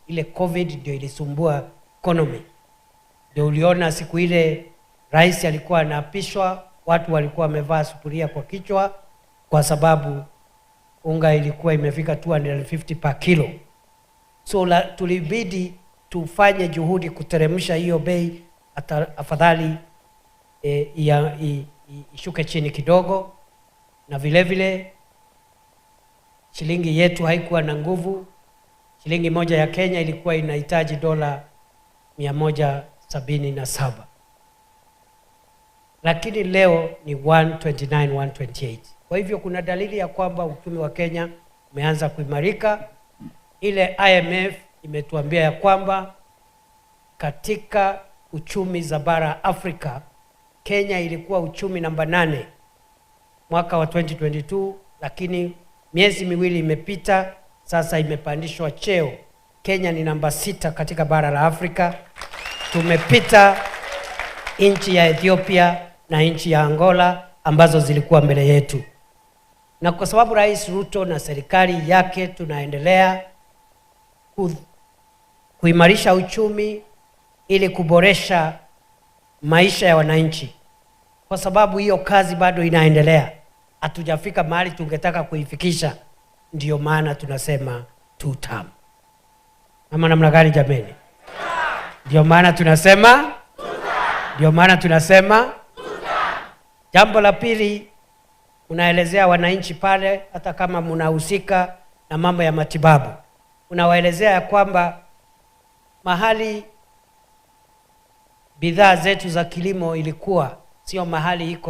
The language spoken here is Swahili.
ile COVID ndio ilisumbua economy. Ndio uliona siku ile rais alikuwa anaapishwa, watu walikuwa wamevaa sufuria kwa kichwa kwa sababu unga ilikuwa imefika 250 per kilo. So tulibidi tufanye juhudi kuteremsha hiyo bei, afadhali ishuke chini kidogo, na vile vile shilingi yetu haikuwa na nguvu. Shilingi moja ya Kenya ilikuwa inahitaji dola 177, lakini leo ni 129, 128. Kwa hivyo kuna dalili ya kwamba uchumi wa Kenya umeanza kuimarika. Ile IMF imetuambia ya kwamba katika uchumi za bara Afrika, Kenya ilikuwa uchumi namba 8 mwaka wa 2022, lakini miezi miwili imepita, sasa imepandishwa cheo. Kenya ni namba 6 katika bara la Afrika. Tumepita nchi ya Ethiopia na nchi ya Angola ambazo zilikuwa mbele yetu. Na kwa sababu Rais Ruto na serikali yake tunaendelea kuimarisha uchumi ili kuboresha maisha ya wananchi, kwa sababu hiyo kazi bado inaendelea. Hatujafika mahali tungetaka kuifikisha, ndio maana tunasema 2 term. Ama namna gani jameni? Ndio maana tunasema 2 term. Jambo la pili, unaelezea wananchi pale, hata kama mnahusika na mambo ya matibabu, unawaelezea ya kwamba mahali bidhaa zetu za kilimo ilikuwa sio mahali iko